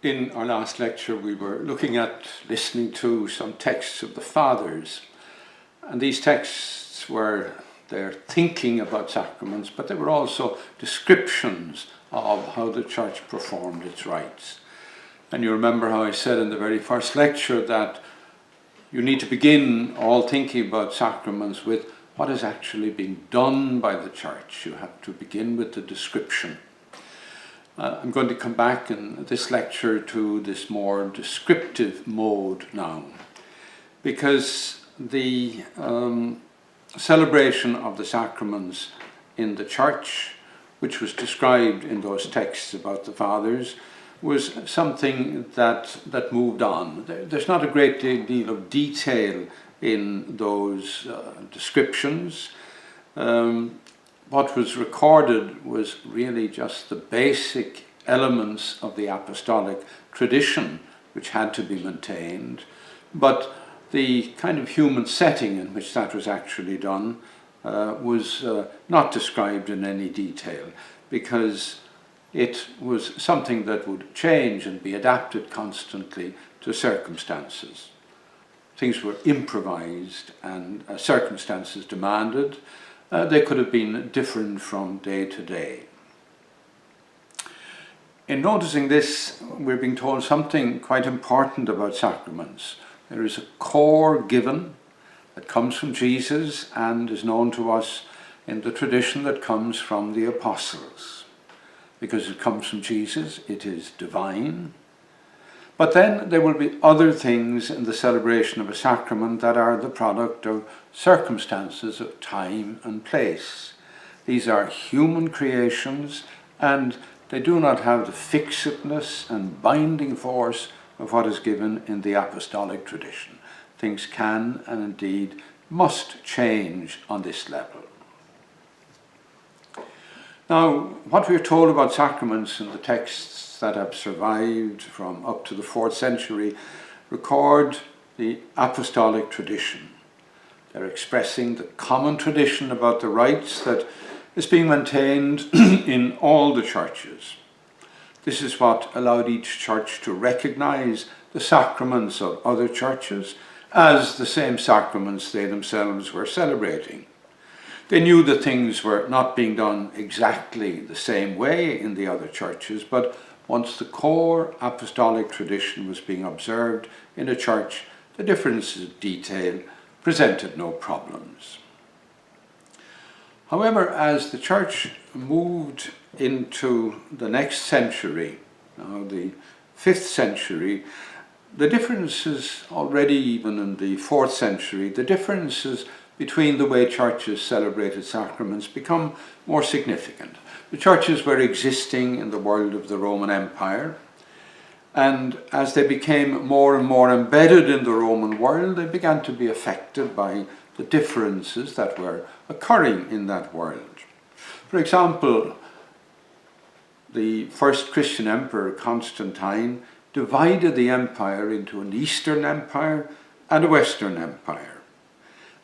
In our last lecture, we were listening to some texts of the Fathers, and these texts were their thinking about sacraments, but they were also descriptions of how the Church performed its rites. And you remember how I said in the very first lecture that you need to begin all thinking about sacraments with what is actually being done by the Church. You have to begin with the description. I'm going to come back in this lecture to this more descriptive mode now, because the celebration of the sacraments in the Church, which was described in those texts about the Fathers, was something that moved on. There's not a great deal of detail in those descriptions. What was recorded was really just the basic elements of the apostolic tradition, which had to be maintained, but the kind of human setting in which that was actually done was not described in any detail, because it was something that would change and be adapted constantly to circumstances. Things were improvised and circumstances demanded. They could have been different from day to day. In noticing this, we're being told something quite important about sacraments. There is a core given that comes from Jesus and is known to us in the tradition that comes from the apostles. Because it comes from Jesus, it is divine. But then there will be other things in the celebration of a sacrament that are the product of circumstances of time and place. These are human creations, and they do not have the fixedness and binding force of what is given in the apostolic tradition. Things can and indeed must change on this level. Now, what we are told about sacraments in the texts that have survived from up to the 4th century record the apostolic tradition. They're expressing the common tradition about the rites that is being maintained in all the churches. This is what allowed each church to recognize the sacraments of other churches as the same sacraments they themselves were celebrating. They knew that things were not being done exactly the same way in the other churches, but once the core apostolic tradition was being observed in a church, the differences of detail presented no problems. However, as the church moved into the next century, now the 5th century, the differences already even in the 4th century, the differences between the way churches celebrated sacraments become more significant. The churches were existing in the world of the Roman Empire, and as they became more and more embedded in the Roman world, they began to be affected by the differences that were occurring in that world. For example, the first Christian emperor, Constantine, divided the empire into an Eastern Empire and a Western Empire.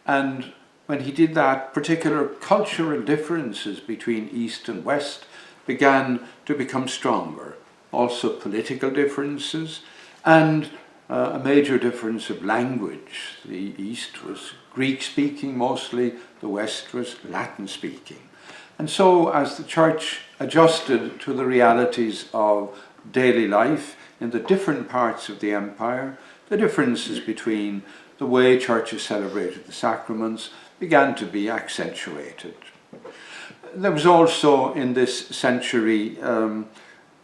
And when he did that, particular cultural differences between East and West began to become stronger. Also political differences and a major difference of language. The East was Greek-speaking mostly, the West was Latin-speaking. And so as the church adjusted to the realities of daily life in the different parts of the empire, the differences between the way churches celebrated the sacraments began to be accentuated. There was also in this century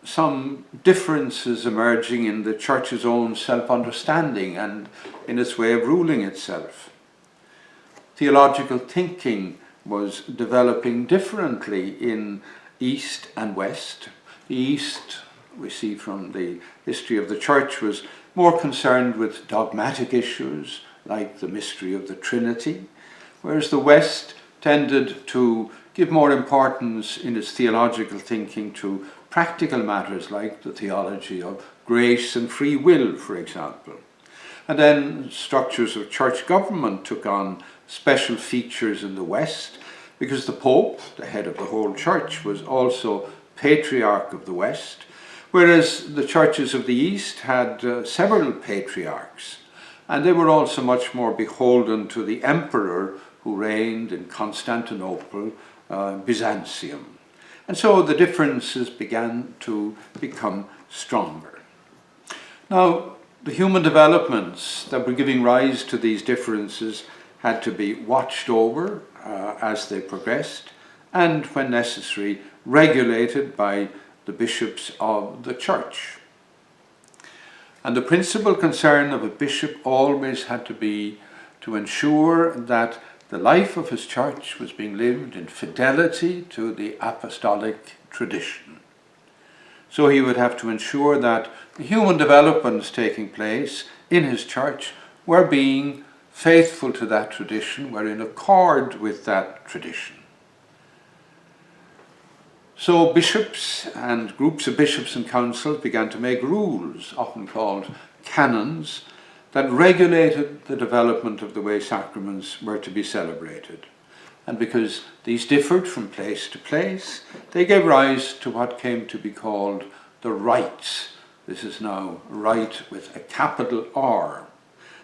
some differences emerging in the church's own self-understanding and in its way of ruling itself. Theological thinking was developing differently in East and West. The East, we see from the history of the church, was more concerned with dogmatic issues like the mystery of the Trinity, whereas the West tended to give more importance in its theological thinking to practical matters like the theology of grace and free will, for example. And then structures of church government took on special features in the West because the Pope, the head of the whole church, was also Patriarch of the West, whereas the churches of the East had several patriarchs, and they were also much more beholden to the emperor who reigned in Constantinople, Byzantium. And so the differences began to become stronger. Now, the human developments that were giving rise to these differences had to be watched over as they progressed, and when necessary, regulated by the bishops of the church. And the principal concern of a bishop always had to be to ensure that the life of his church was being lived in fidelity to the apostolic tradition. So he would have to ensure that the human developments taking place in his church were being faithful to that tradition, were in accord with that tradition. So bishops and groups of bishops and councils began to make rules, often called canons, that regulated the development of the way sacraments were to be celebrated. And because these differed from place to place, they gave rise to what came to be called the rites. This is now Rite with a capital R.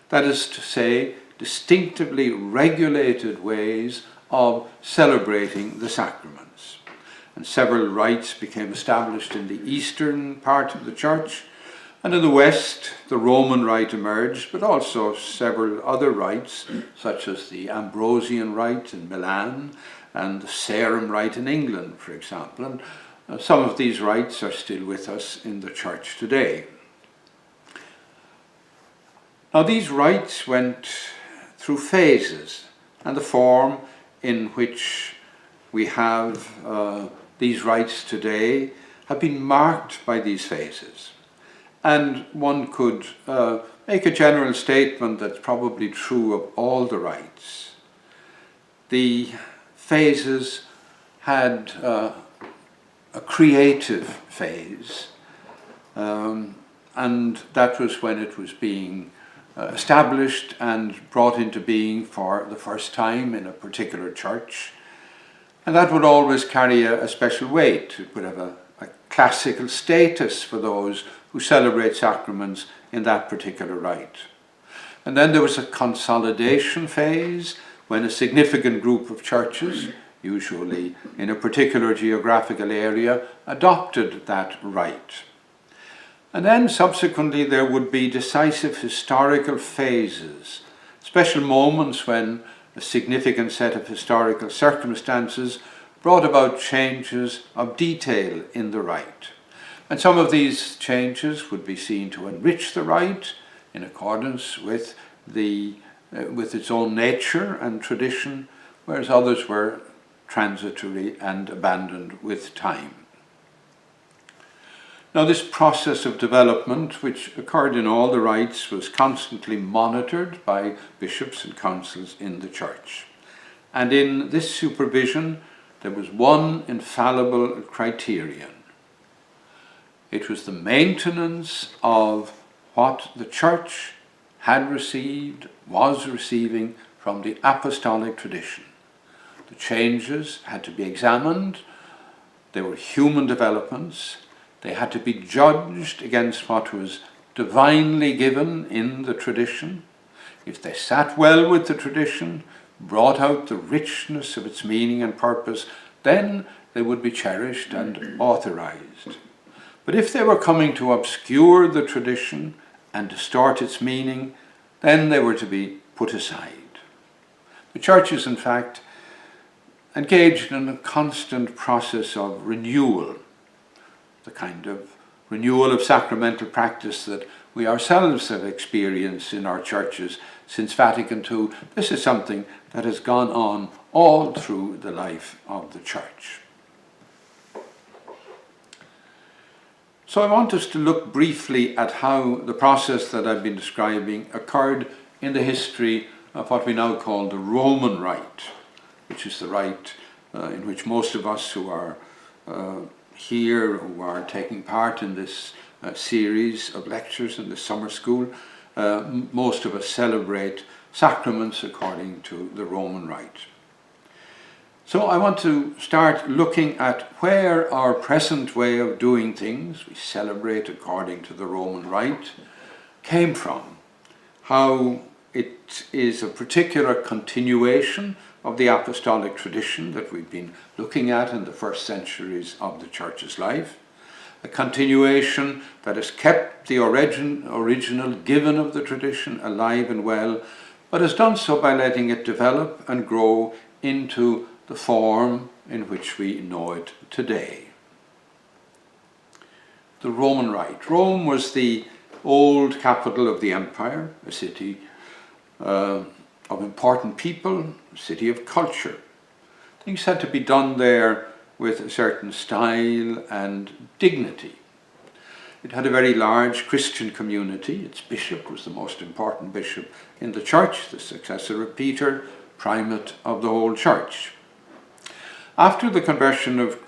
That is to say, distinctively regulated ways of celebrating the sacraments. And several rites became established in the eastern part of the church, and in the west the Roman rite emerged, but also several other rites, such as the Ambrosian rite in Milan and the Sarum rite in England, for example. And some of these rites are still with us in the church today. Now, these rites went through phases, and the form in which we have these rites today have been marked by these phases. And one could make a general statement that's probably true of all the rites. The phases had a creative phase, and that was when it was being established and brought into being for the first time in a particular church. And that would always carry a special weight. It would have a classical status for those who celebrate sacraments in that particular rite. And then there was a consolidation phase when a significant group of churches, usually in a particular geographical area, adopted that rite. And then subsequently there would be decisive historical phases, special moments when a significant set of historical circumstances brought about changes of detail in the rite. And some of these changes would be seen to enrich the rite in accordance with its own nature and tradition, whereas others were transitory and abandoned with time. Now, this process of development, which occurred in all the rites, was constantly monitored by bishops and councils in the church. And in this supervision, there was one infallible criterion. It was the maintenance of what the church had received, was receiving from the apostolic tradition. The changes had to be examined. They were human developments. They had to be judged against what was divinely given in the tradition. If they sat well with the tradition, brought out the richness of its meaning and purpose, then they would be cherished and authorized. But if they were coming to obscure the tradition and distort its meaning, then they were to be put aside. The churches, in fact, engaged in a constant process of renewal, the kind of renewal of sacramental practice that we ourselves have experienced in our churches since Vatican II. This is something that has gone on all through the life of the church. So I want us to look briefly at how the process that I've been describing occurred in the history of what we now call the Roman Rite, which is the rite in which most of us who are here, who are taking part in this series of lectures in the summer school, most of us celebrate sacraments according to the Roman Rite. So I want to start looking at where our present way of doing things, we celebrate according to the Roman Rite, came from. How it is a particular continuation of the apostolic tradition that we've been looking at in the first centuries of the Church's life. A continuation that has kept the original given of the tradition alive and well, but has done so by letting it develop and grow into the form in which we know it today. The Roman Rite. Rome was the old capital of the empire, a city of important people, a city of culture. Things had to be done there with a certain style and dignity. It had a very large Christian community. Its bishop was the most important bishop in the church, the successor of Peter, primate of the whole church. After the conversion of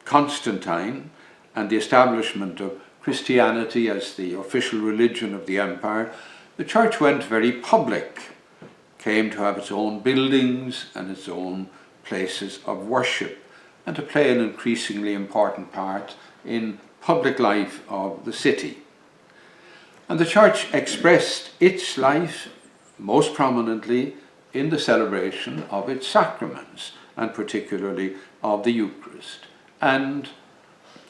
Constantine and the establishment of Christianity as the official religion of the empire, the church went very public, came to have its own buildings and its own places of worship, and to play an increasingly important part in public life of the city. And the church expressed its life most prominently in the celebration of its sacraments, and particularly of the Eucharist. And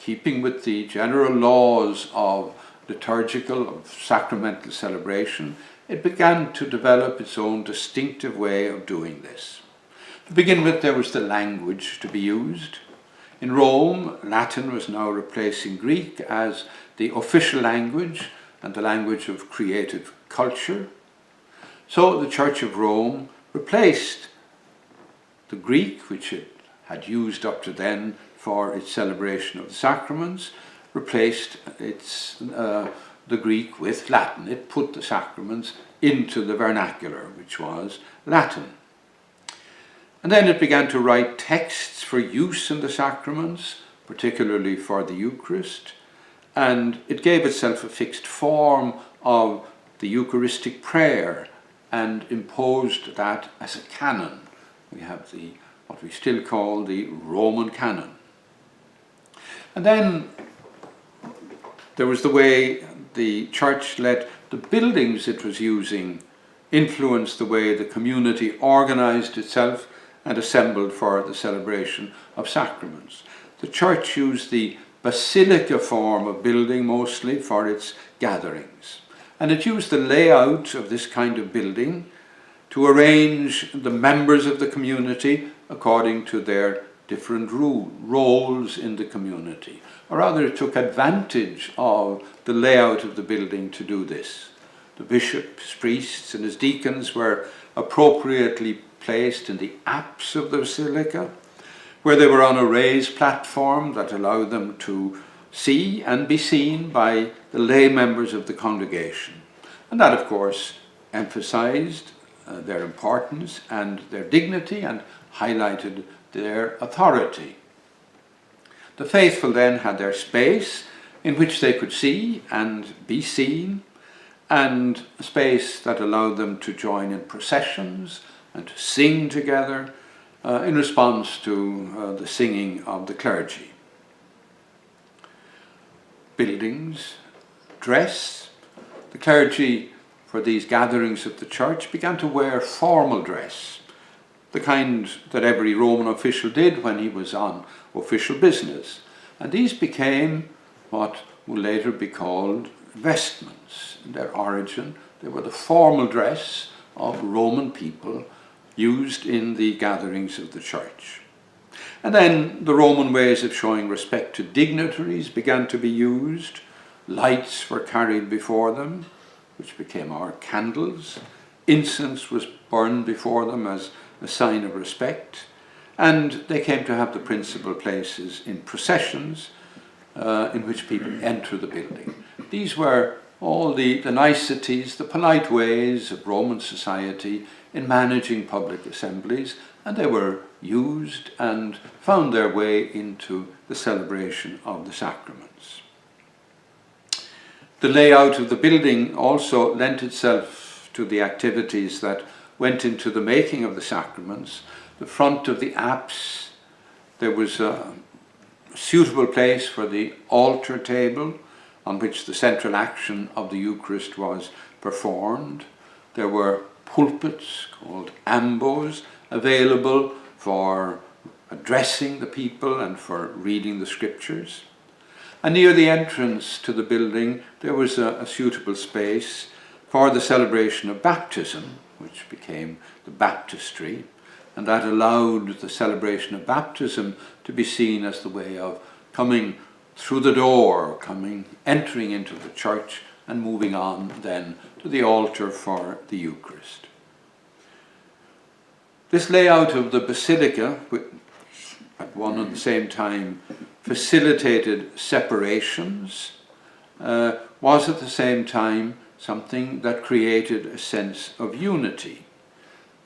keeping with the general laws of liturgical, of sacramental celebration, it began to develop its own distinctive way of doing this. To begin with, there was the language to be used. In Rome, Latin was now replacing Greek as the official language and the language of creative culture. So the Church of Rome replaced the Greek, which it had used up to then for its celebration of the sacraments, replaced the Greek with Latin. It put the sacraments into the vernacular, which was Latin. And then it began to write texts for use in the sacraments, particularly for the Eucharist, and it gave itself a fixed form of the Eucharistic prayer and imposed that as a canon. We have what we still call the Roman canon. And then there was the way the church let the buildings it was using influence the way the community organized itself and assembled for the celebration of sacraments. The church used the basilica form of building mostly for its gatherings. And it used the layout of this kind of building to arrange the members of the community according to their different roles in the community. Or rather, it took advantage of the layout of the building to do this. The bishops, priests, and his deacons were appropriately placed in the apse of the basilica, where they were on a raised platform that allowed them to see and be seen by the lay members of the congregation. And that, of course, emphasized their importance and their dignity and highlighted their authority. The faithful then had their space in which they could see and be seen, and a space that allowed them to join in processions and to sing together in response to the singing of the clergy. Buildings, dress. The clergy for these gatherings of the church began to wear formal dress, the kind that every Roman official did when he was on official business. And these became what will later be called vestments. In their origin, they were the formal dress of Roman people used in the gatherings of the church. And then the Roman ways of showing respect to dignitaries began to be used. Lights were carried before them, which became our candles. Incense was burned before them as a sign of respect. And they came to have the principal places in processions in which people enter the building. These were all the niceties, the polite ways of Roman society in managing public assemblies, and they were used and found their way into the celebration of the sacraments. The layout of the building also lent itself to the activities that went into the making of the sacraments, the front of the apse, there was a suitable place for the altar table on which the central action of the Eucharist was performed. There were pulpits called ambos available for addressing the people and for reading the scriptures. And near the entrance to the building there was a suitable space for the celebration of baptism, which became the baptistry, and that allowed the celebration of baptism to be seen as the way of coming through the door, entering into the church and moving on then to the altar for the Eucharist. This layout of the basilica, which at one and the same time facilitated separations, was at the same time something that created a sense of unity.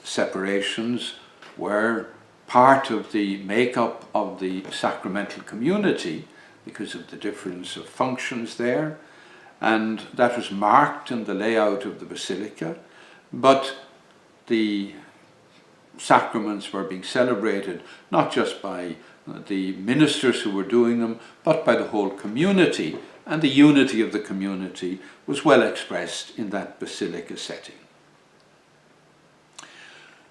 The separations were part of the makeup of the sacramental community because of the difference of functions there, and that was marked in the layout of the basilica, but the sacraments were being celebrated not just by the ministers who were doing them, but by the whole community, and the unity of the community was well expressed in that basilica setting.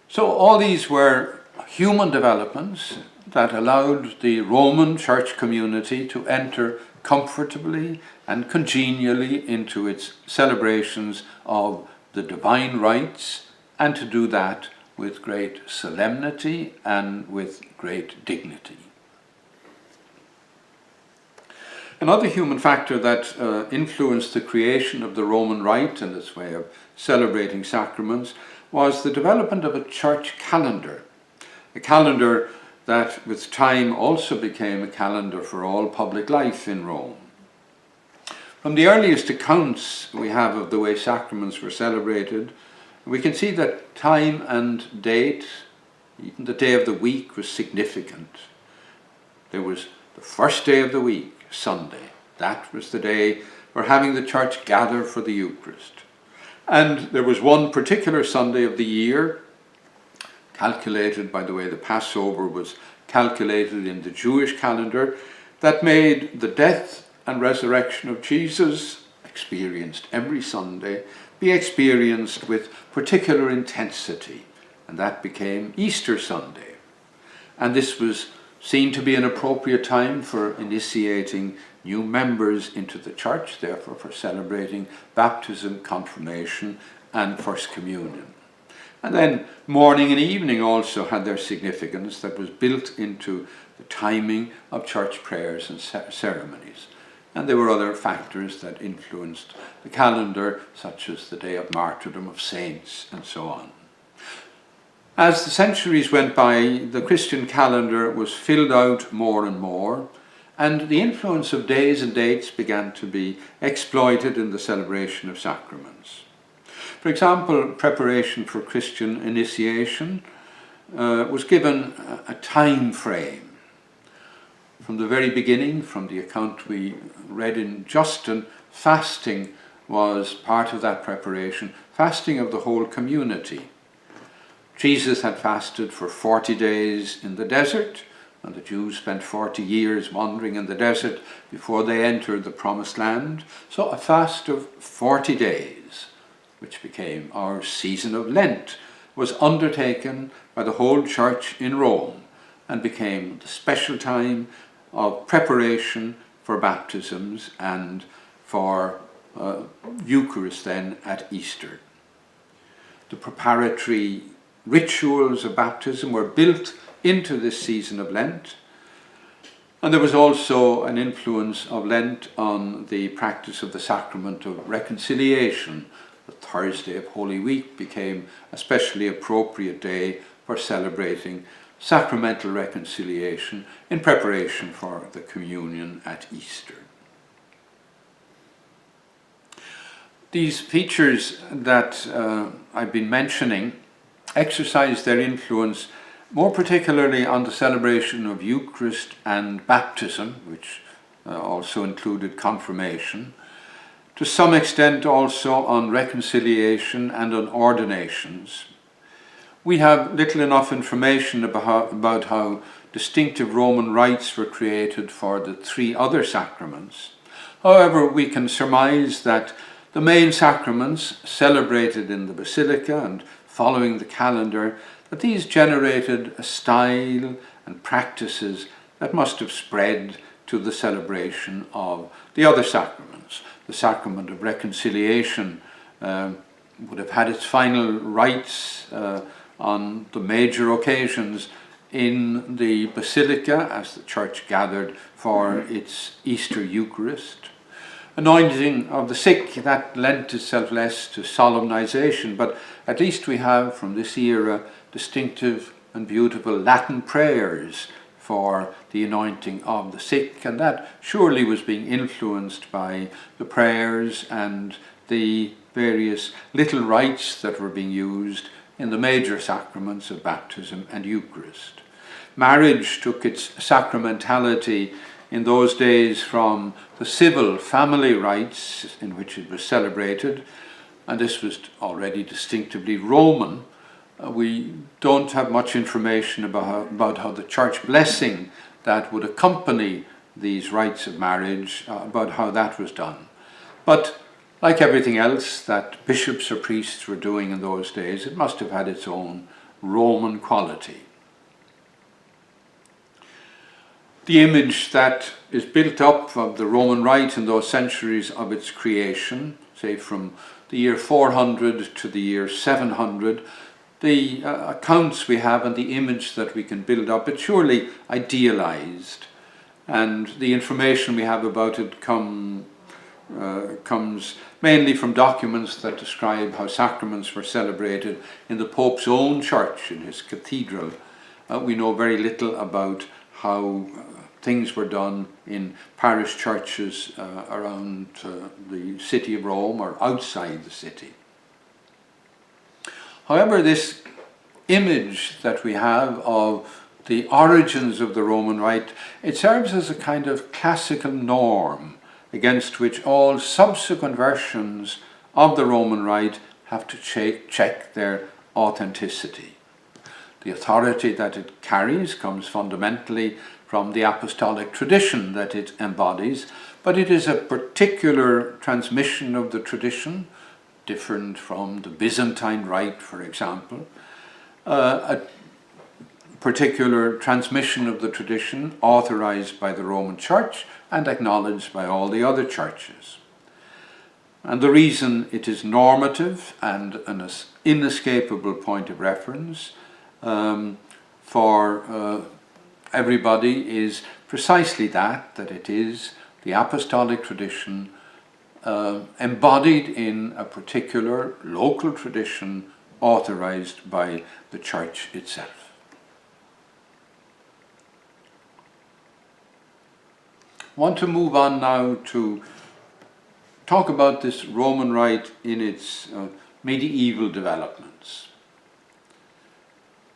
So all these were human developments that allowed the Roman church community to enter comfortably and congenially into its celebrations of the divine rites, and to do that with great solemnity and with great dignity. Another human factor that influenced the creation of the Roman Rite and its way of celebrating sacraments was the development of a church calendar, a calendar that with time also became a calendar for all public life in Rome. From the earliest accounts we have of the way sacraments were celebrated, we can see that time and date, even the day of the week, was significant. There was the first day of the week, Sunday. That was the day for having the church gather for the Eucharist. And there was one particular Sunday of the year, calculated by the way the Passover was calculated in the Jewish calendar, that made the death and resurrection of Jesus, experienced every Sunday, be experienced with particular intensity, and that became Easter Sunday. And this was seen to be an appropriate time for initiating new members into the church, therefore for celebrating baptism, confirmation, and First Communion. And then morning and evening also had their significance that was built into the timing of church prayers and ceremonies. And there were other factors that influenced the calendar, such as the day of martyrdom of saints and so on. As the centuries went by, the Christian calendar was filled out more and more, and the influence of days and dates began to be exploited in the celebration of sacraments. For example, preparation for Christian initiation was given a time frame. From the very beginning, from the account we read in Justin, fasting was part of that preparation, fasting of the whole community. Jesus had fasted for 40 days in the desert, and the Jews spent 40 years wandering in the desert before they entered the promised land. So a fast of 40 days, which became our season of Lent, was undertaken by the whole church in Rome and became the special time of preparation for baptisms and for Eucharist then at Easter. The preparatory rituals of baptism were built into this season of Lent, and there was also an influence of Lent on the practice of the sacrament of reconciliation. The Thursday of Holy Week became a specially appropriate day for celebrating sacramental reconciliation in preparation for the communion at Easter. These features that I've been mentioning exercised their influence more particularly on the celebration of Eucharist and baptism, which also included confirmation, to some extent also on reconciliation and on ordinations. We have little enough information about how distinctive Roman rites were created for the three other sacraments. However, we can surmise that the main sacraments celebrated in the Basilica and following the calendar, that these generated a style and practices that must have spread to the celebration of the other sacraments. The sacrament of reconciliation would have had its final rites on the major occasions in the Basilica as the Church gathered for its Easter Eucharist. Anointing of the sick, that lent itself less to solemnization, but at least we have from this era distinctive and beautiful Latin prayers for the anointing of the sick, and that surely was being influenced by the prayers and the various little rites that were being used in the major sacraments of baptism and Eucharist. Marriage took its sacramentality in those days from the civil family rites in which it was celebrated, and this was already distinctively Roman. We don't have much information about how the church blessing that would accompany these rites of marriage, about how that was done. But like everything else that bishops or priests were doing in those days, it must have had its own Roman quality. The image that is built up of the Roman Rite in those centuries of its creation, say from the year 400 to the year 700, the accounts we have and the image that we can build up, it's surely idealized, and the information we have about it comes mainly from documents that describe how sacraments were celebrated in the Pope's own church, in his cathedral. We know very little about how things were done in parish churches around the city of Rome or outside the city. However, this image that we have of the origins of the Roman Rite, it serves as a kind of classical norm against which all subsequent versions of the Roman Rite have to check their authenticity. The authority that it carries comes fundamentally from the apostolic tradition that it embodies, but it is a particular transmission of the tradition, different from the Byzantine Rite, for example, a particular transmission of the tradition authorized by the Roman Church and acknowledged by all the other churches. And the reason it is normative and an inescapable point of reference for everybody is precisely that it is the apostolic tradition embodied in a particular local tradition authorized by the Church itself. I want to move on now to talk about this Roman Rite in its medieval developments.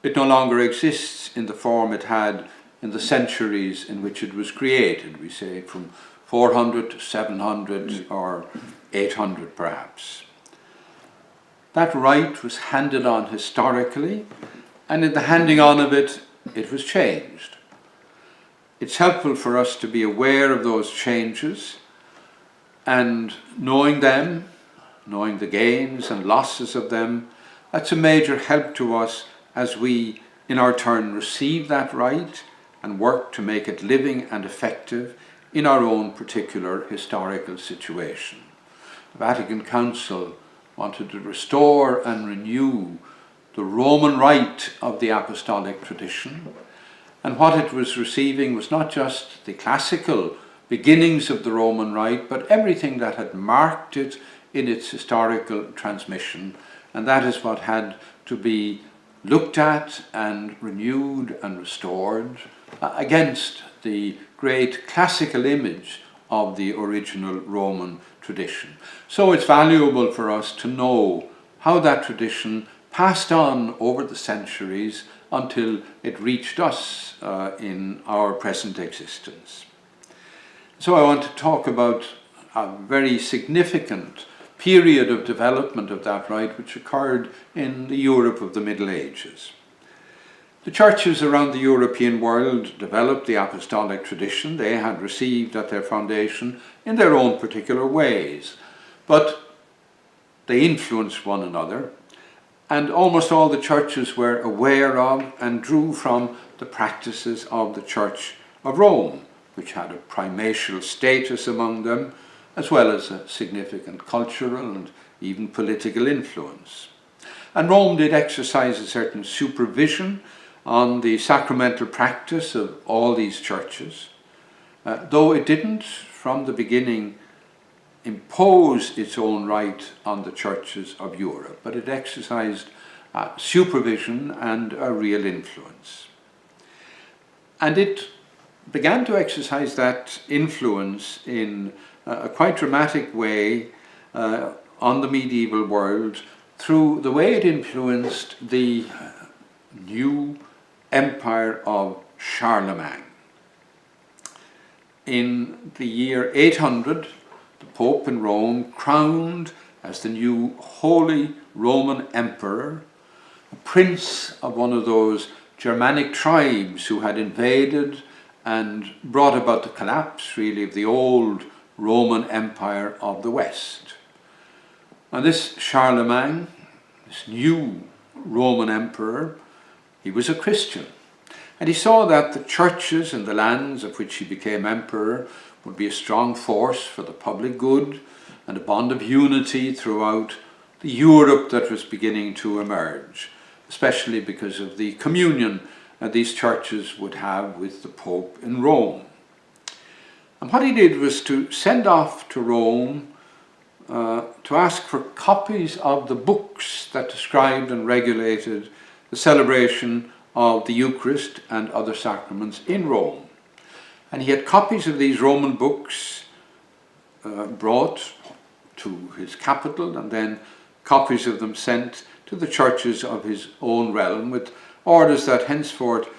It no longer exists in the form it had in the centuries in which it was created, we say from 400 to 700 or 800 perhaps. That rite was handed on historically, and in the handing on of it, it was changed. It's helpful for us to be aware of those changes, and knowing them, knowing the gains and losses of them, that's a major help to us as we, in our turn, receive that rite and work to make it living and effective in our own particular historical situation. The Vatican Council wanted to restore and renew the Roman Rite of the apostolic tradition, and what it was receiving was not just the classical beginnings of the Roman Rite, but everything that had marked it in its historical transmission, and that is what had to be looked at and renewed and restored against the great classical image of the original Roman tradition. So it's valuable for us to know how that tradition passed on over the centuries until it reached us in our present existence. So I want to talk about a very significant period of development of that rite which occurred in the Europe of the Middle Ages. The churches around the European world developed the apostolic tradition they had received at their foundation in their own particular ways, but they influenced one another, and almost all the churches were aware of and drew from the practices of the Church of Rome, which had a primatial status among them, as well as a significant cultural and even political influence. And Rome did exercise a certain supervision on the sacramental practice of all these churches, though it didn't, from the beginning, impose its own rite on the churches of Europe, but it exercised supervision and a real influence. And it began to exercise that influence in a quite dramatic way on the medieval world through the way it influenced the new empire of Charlemagne. In the year 800, the Pope in Rome crowned as the new Holy Roman Emperor a prince of one of those Germanic tribes who had invaded and brought about the collapse, really, of the old Roman Empire of the West. And this Charlemagne, this new Roman Emperor, he was a Christian, and he saw that the churches in the lands of which he became emperor would be a strong force for the public good and a bond of unity throughout the Europe that was beginning to emerge, especially because of the communion that these churches would have with the Pope in Rome. And what he did was to send off to Rome to ask for copies of the books that described and regulated the celebration of the Eucharist and other sacraments in Rome. And he had copies of these Roman books brought to his capital, and then copies of them sent to the churches of his own realm, with orders that henceforth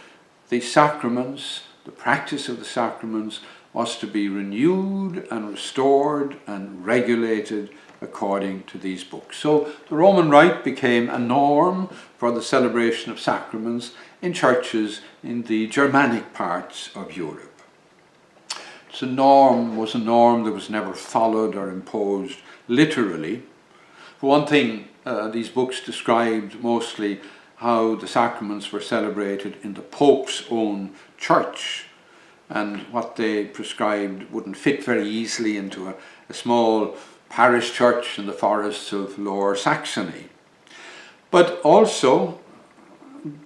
the sacraments, the practice of the sacraments, was to be renewed and restored and regulated according to these books. So the Roman Rite became a norm for the celebration of sacraments in churches in the Germanic parts of Europe. It's a norm that was never followed or imposed literally. For one thing, these books described mostly how the sacraments were celebrated in the Pope's own church, and what they prescribed wouldn't fit very easily into a small parish church in the forests of Lower Saxony. But also,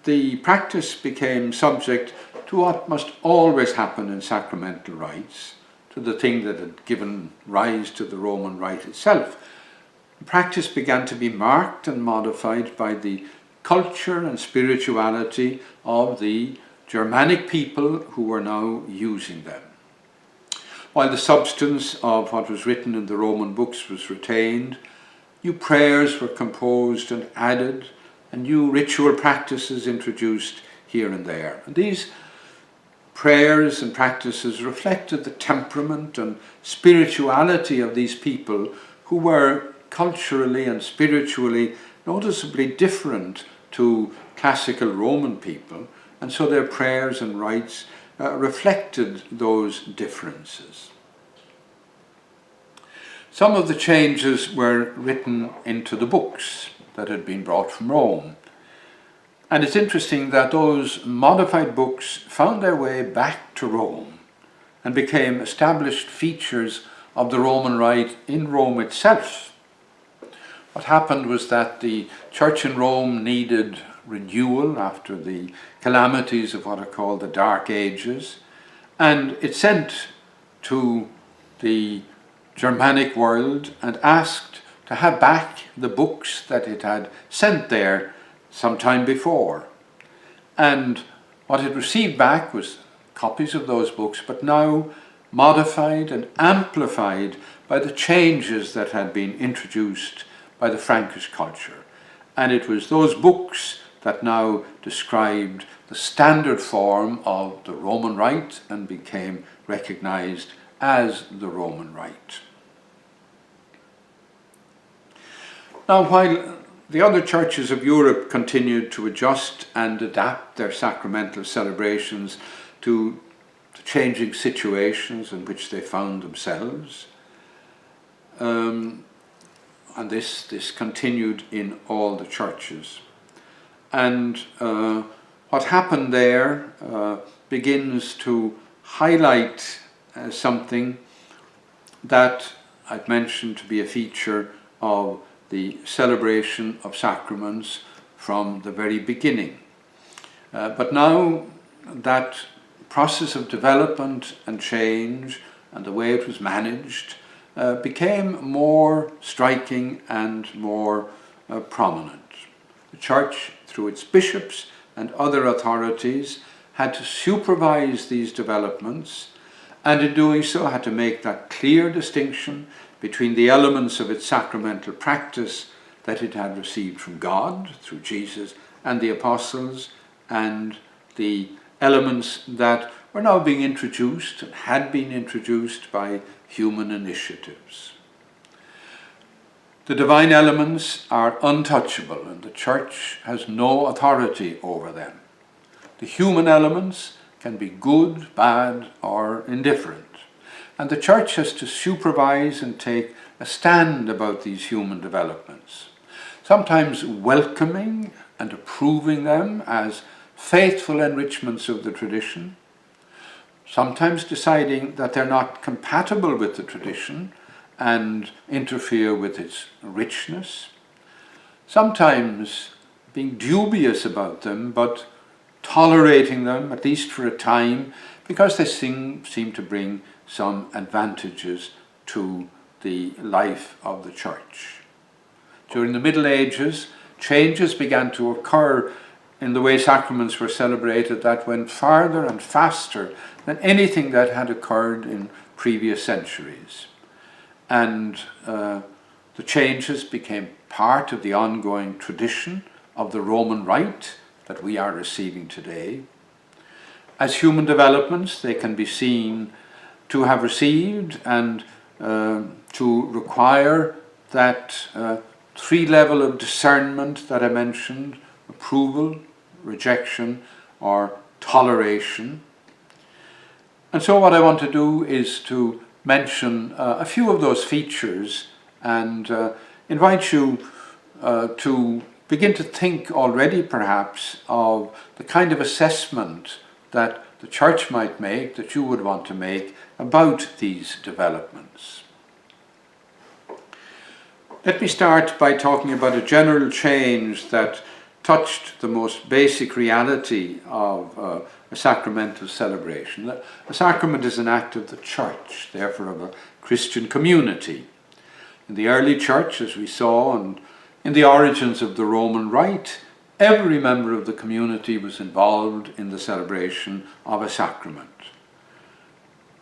the practice became subject to what must always happen in sacramental rites, to the thing that had given rise to the Roman Rite itself. The practice began to be marked and modified by the culture and spirituality of the Germanic people who were now using them. While the substance of what was written in the Roman books was retained, new prayers were composed and added, and new ritual practices introduced here and there. And these prayers and practices reflected the temperament and spirituality of these people, who were culturally and spiritually noticeably different to classical Roman people, and so their prayers and rites reflected those differences. Some of the changes were written into the books that had been brought from Rome. And it's interesting that those modified books found their way back to Rome and became established features of the Roman Rite in Rome itself. What happened was that the church in Rome needed renewal after the calamities of what are called the Dark Ages, and it sent to the Germanic world and asked to have back the books that it had sent there some time before. And what it received back was copies of those books, but now modified and amplified by the changes that had been introduced by the Frankish culture. And it was those books that now described the standard form of the Roman Rite and became recognized as the Roman Rite. Now, while the other churches of Europe continued to adjust and adapt their sacramental celebrations to the changing situations in which they found themselves, and this continued in all the churches. And what happened there begins to highlight something that I've mentioned to be a feature of the celebration of sacraments from the very beginning. But now that process of development and change and the way it was managed became more striking and more prominent. The Church, through its bishops and other authorities, had to supervise these developments, and in doing so had to make that clear distinction between the elements of its sacramental practice that it had received from God through Jesus and the apostles, and the elements that were now being introduced and had been introduced by human initiatives. The divine elements are untouchable, and the Church has no authority over them. The human elements can be good, bad, or indifferent, and the Church has to supervise and take a stand about these human developments, sometimes welcoming and approving them as faithful enrichments of the tradition, sometimes deciding that they're not compatible with the tradition and interfere with its richness, sometimes being dubious about them but tolerating them, at least for a time, because they seem to bring some advantages to the life of the Church. During the Middle Ages, changes began to occur in the way sacraments were celebrated that went farther and faster than anything that had occurred in previous centuries. And the changes became part of the ongoing tradition of the Roman Rite that we are receiving today. As human developments, they can be seen to have received and to require that three-level of discernment that I mentioned: approval, rejection, or toleration. And so what I want to do is to mention a few of those features and invite you to begin to think already perhaps of the kind of assessment that the Church might make, that you would want to make about these developments. Let me start by talking about a general change that touched the most basic reality of a sacramental celebration. A sacrament is an act of the Church, therefore of a Christian community. In the early Church, as we saw, and in the origins of the Roman Rite, every member of the community was involved in the celebration of a sacrament.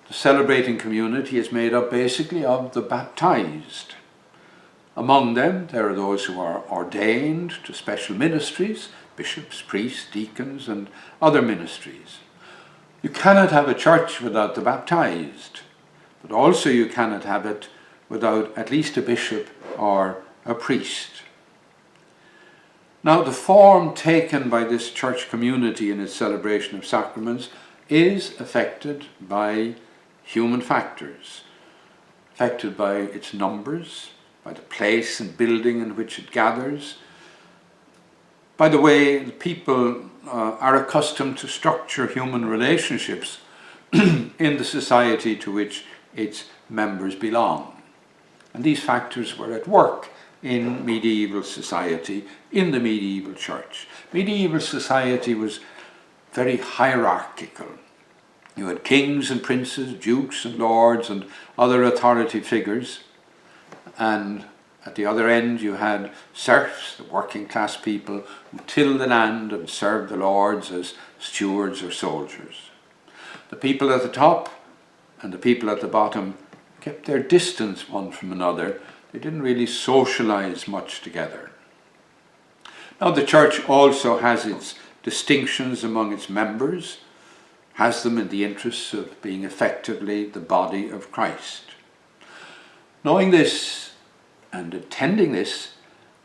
The celebrating community is made up basically of the baptized. Among them, there are those who are ordained to special ministries, bishops, priests, deacons, and other ministries. You cannot have a church without the baptized, but also you cannot have it without at least a bishop or a priest. Now, the form taken by this church community in its celebration of sacraments is affected by human factors, affected by its numbers, by the place and building in which it gathers, by the way the people are accustomed to structure human relationships in the society to which its members belong. And these factors were at work in medieval society, in the medieval church. Medieval society was very hierarchical. You had kings and princes, dukes and lords and other authority figures, and at the other end you had serfs, the working class people who tilled the land and served the lords as stewards or soldiers. The people at the top and the people at the bottom kept their distance one from another. They didn't really socialize much together. Now, the church also has its distinctions among its members, has them in the interests of being effectively the body of Christ. Knowing this and attending this,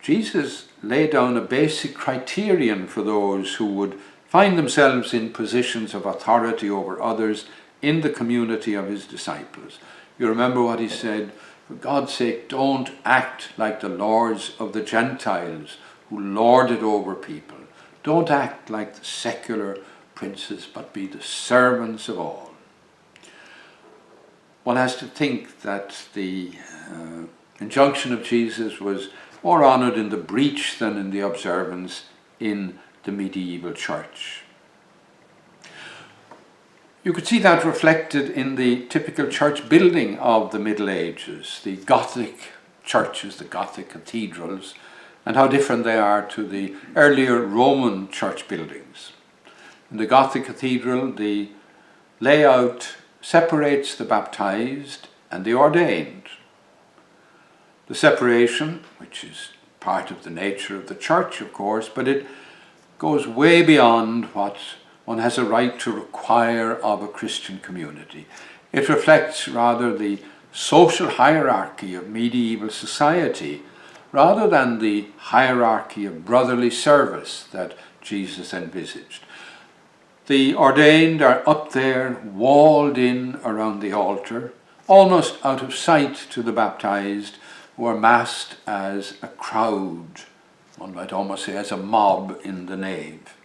Jesus laid down a basic criterion for those who would find themselves in positions of authority over others in the community of his disciples. You remember what he said, "For God's sake, don't act like the lords of the Gentiles who lord it over people. Don't act like the secular princes, but be the servants of all." One has to think that the injunction of Jesus was more honoured in the breach than in the observance in the medieval church. You could see that reflected in the typical church building of the Middle Ages, the Gothic churches, the Gothic cathedrals, and how different they are to the earlier Roman church buildings. In the Gothic cathedral, the layout separates the baptized and the ordained. The separation, which is part of the nature of the church, of course, but it goes way beyond what one has a right to require of a Christian community. It reflects rather the social hierarchy of medieval society rather than the hierarchy of brotherly service that Jesus envisaged. The ordained are up there, walled in around the altar, almost out of sight to the baptized, who are massed as a crowd, one might almost say as a mob in the nave.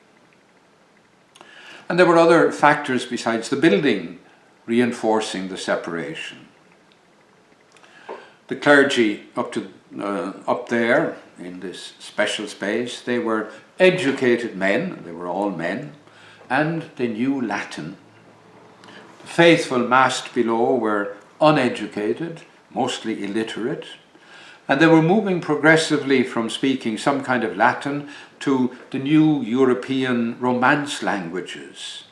And there were other factors besides the building reinforcing the separation. The clergy up there in this special space, they were educated men, they were all men, and they knew Latin. The faithful massed below were uneducated, mostly illiterate, and they were moving progressively from speaking some kind of Latin to the new European Romance languages,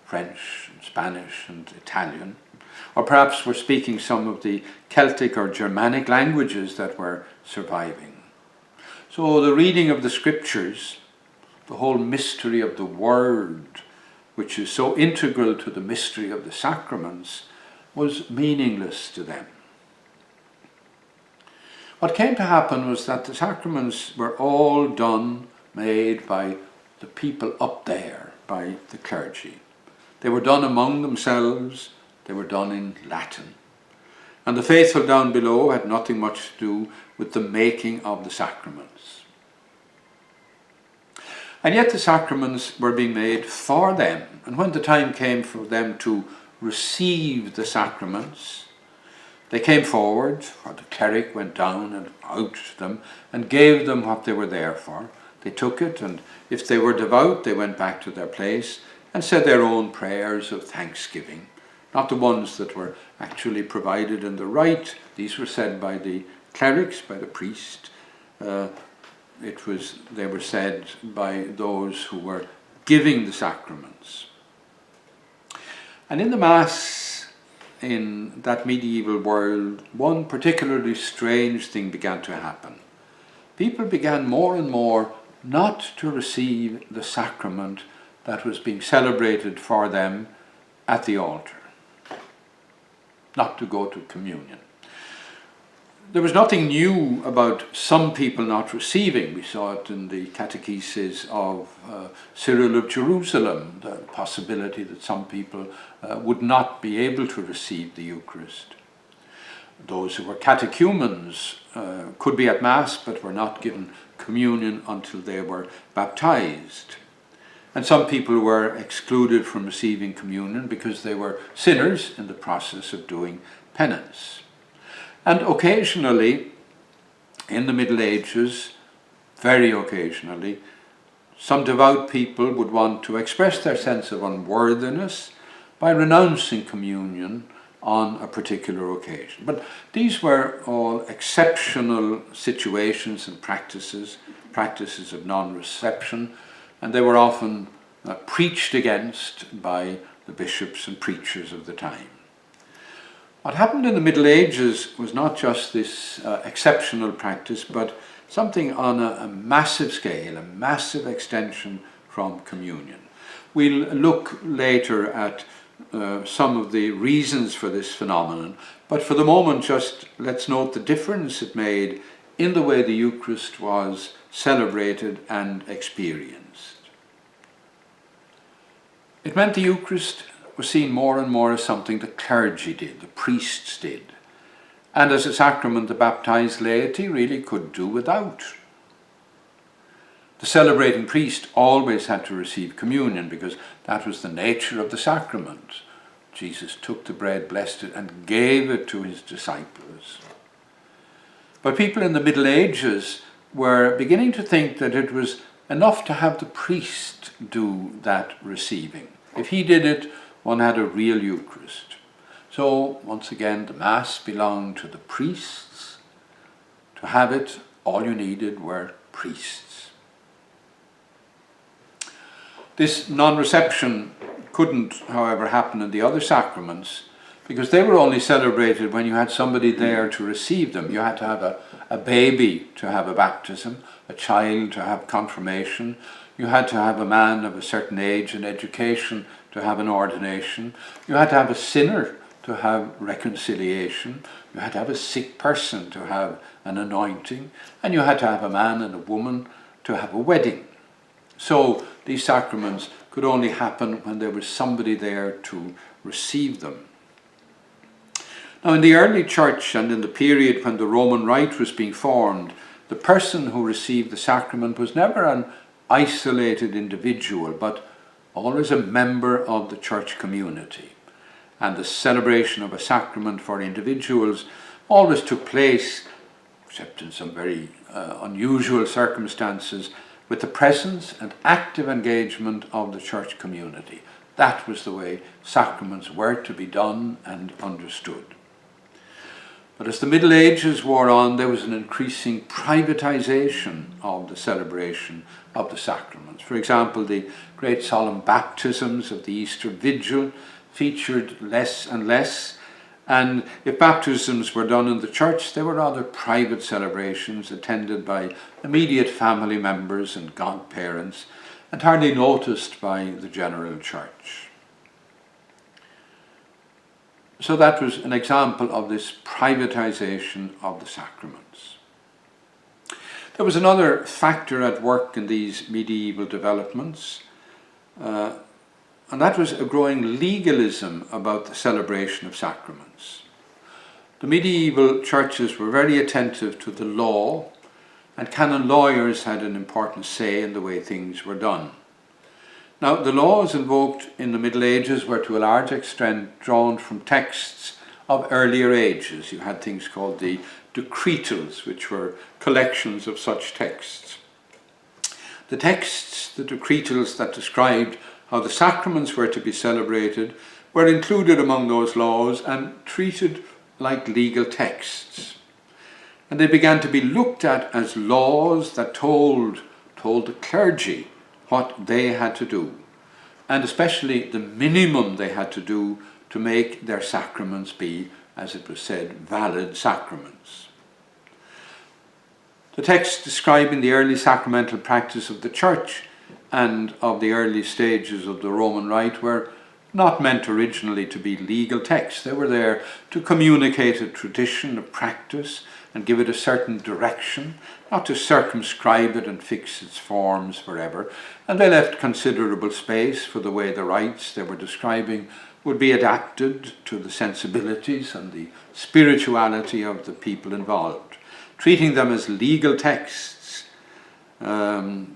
French, and Spanish and Italian, or perhaps were speaking some of the Celtic or Germanic languages that were surviving. So the reading of the scriptures, the whole mystery of the Word, which is so integral to the mystery of the sacraments, was meaningless to them. What came to happen was that the sacraments were all made by the people up there, by the clergy. They were done among themselves, they were done in Latin. And the faithful down below had nothing much to do with the making of the sacraments. And yet the sacraments were being made for them. And when the time came for them to receive the sacraments, they came forward, or the cleric went down and out to them and gave them what they were there for. They took it, and if they were devout, they went back to their place and said their own prayers of thanksgiving. Not the ones that were actually provided in the rite. These were said by the clerics, by the priest. They were said by those who were giving the sacraments. And in the Mass, in that medieval world, one particularly strange thing began to happen. People began more and more not to receive the sacrament that was being celebrated for them at the altar, not to go to communion. There was nothing new about some people not receiving. We saw it in the catechesis of Cyril of Jerusalem, the possibility that some people would not be able to receive the Eucharist. Those who were catechumens could be at Mass but were not given communion until they were baptized. And some people were excluded from receiving communion because they were sinners in the process of doing penance. And occasionally, in the Middle Ages, very occasionally, some devout people would want to express their sense of unworthiness by renouncing communion on a particular occasion. But these were all exceptional situations and practices of non-reception, and they were often preached against by the bishops and preachers of the time. What happened in the Middle Ages was not just this exceptional practice, but something on a massive scale, a massive extension from communion. We'll look later at some of the reasons for this phenomenon, but for the moment just let's note the difference it made in the way the Eucharist was celebrated and experienced. It meant the Eucharist was seen more and more as something the clergy did, the priests did, and as a sacrament the baptized laity really could do without. The celebrating priest always had to receive communion because that was the nature of the sacrament. Jesus took the bread, blessed it, and gave it to his disciples. But people in the Middle Ages were beginning to think that it was enough to have the priest do that receiving. If he did it, one had a real Eucharist. So, once again, the Mass belonged to the priests. To have it, all you needed were priests. This non-reception couldn't, however, happen in the other sacraments because they were only celebrated when you had somebody there to receive them. You had to have a baby to have a baptism, a child to have confirmation. You had to have a man of a certain age and education to have an ordination. You had to have a sinner to have reconciliation. You had to have a sick person to have an anointing. And you had to have a man and a woman to have a wedding. So these sacraments could only happen when there was somebody there to receive them. Now, in the early church and in the period when the Roman Rite was being formed, the person who received the sacrament was never an isolated individual, but always a member of the church community. And the celebration of a sacrament for individuals always took place, except in some very unusual circumstances, with the presence and active engagement of the church community. That was the way sacraments were to be done and understood. But as the Middle Ages wore on, there was an increasing privatization of the celebration of the sacraments. For example, the great solemn baptisms of the Easter Vigil featured less and less, and if baptisms were done in the church, they were rather private celebrations attended by immediate family members and godparents, and hardly noticed by the general church. So that was an example of this privatization of the sacraments. There was another factor at work in these medieval developments, and that was a growing legalism about the celebration of sacraments. The medieval churches were very attentive to the law, and canon lawyers had an important say in the way things were done. Now, the laws invoked in the Middle Ages were to a large extent drawn from texts of earlier ages. You had things called the decretals, which were collections of such texts. The texts, the decretals that described how the sacraments were to be celebrated, were included among those laws and treated like legal texts. And they began to be looked at as laws that told the clergy what they had to do, and especially the minimum they had to do to make their sacraments be, as it was said, valid sacraments. The texts describing the early sacramental practice of the Church and of the early stages of the Roman Rite were not meant originally to be legal texts. They were there to communicate a tradition, a practice, and give it a certain direction, not to circumscribe it and fix its forms forever. And they left considerable space for the way the rites they were describing would be adapted to the sensibilities and the spirituality of the people involved, treating them as legal texts that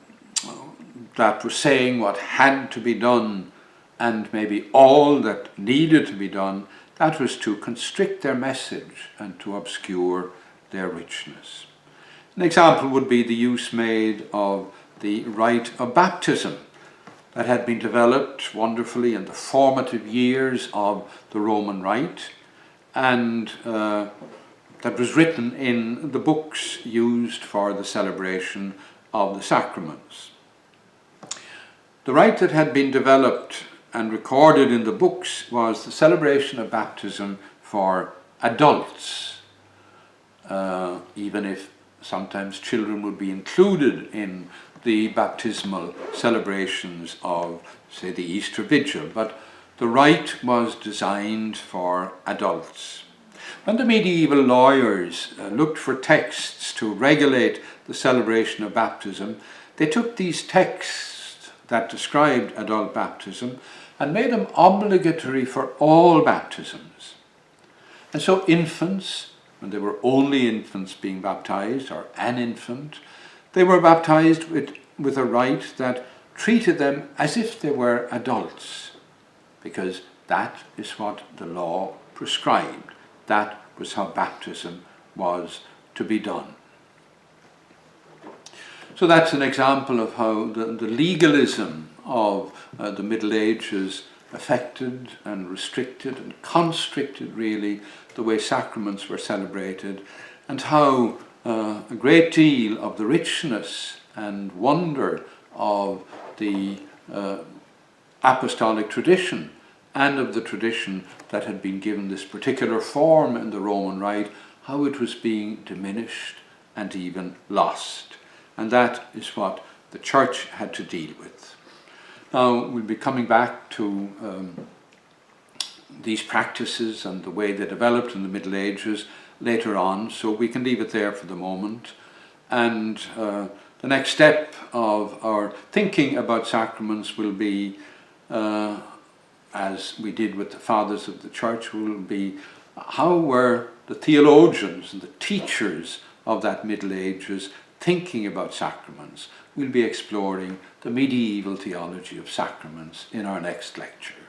were saying what had to be done and maybe all that needed to be done. That was to constrict their message and to obscure their richness. An example would be the use made of the rite of baptism that had been developed wonderfully in the formative years of the Roman Rite, and that was written in the books used for the celebration of the sacraments. The rite that had been developed and recorded in the books was the celebration of baptism for adults, even if sometimes children would be included in the baptismal celebrations of, say, the Easter Vigil, but the rite was designed for adults. When the medieval lawyers looked for texts to regulate the celebration of baptism, they took these texts that described adult baptism and made them obligatory for all baptisms. And so infants, when they were only infants being baptized, or an infant, they were baptized with a rite that treated them as if they were adults, because that is what the law prescribed. That was how baptism was to be done. So that's an example of how the legalism of the Middle Ages affected and restricted and constricted really the way sacraments were celebrated, and how a great deal of the richness and wonder of the apostolic tradition and of the tradition that had been given this particular form in the Roman Rite, how it was being diminished and even lost. And that is what the Church had to deal with. Now, we'll be coming back to these practices and the way they developed in the Middle Ages later on, so we can leave it there for the moment. And the next step of our thinking about sacraments will be, as we did with the Fathers of the Church, will be how were the theologians and the teachers of that Middle Ages thinking about sacraments. We'll be exploring the medieval theology of sacraments in our next lecture.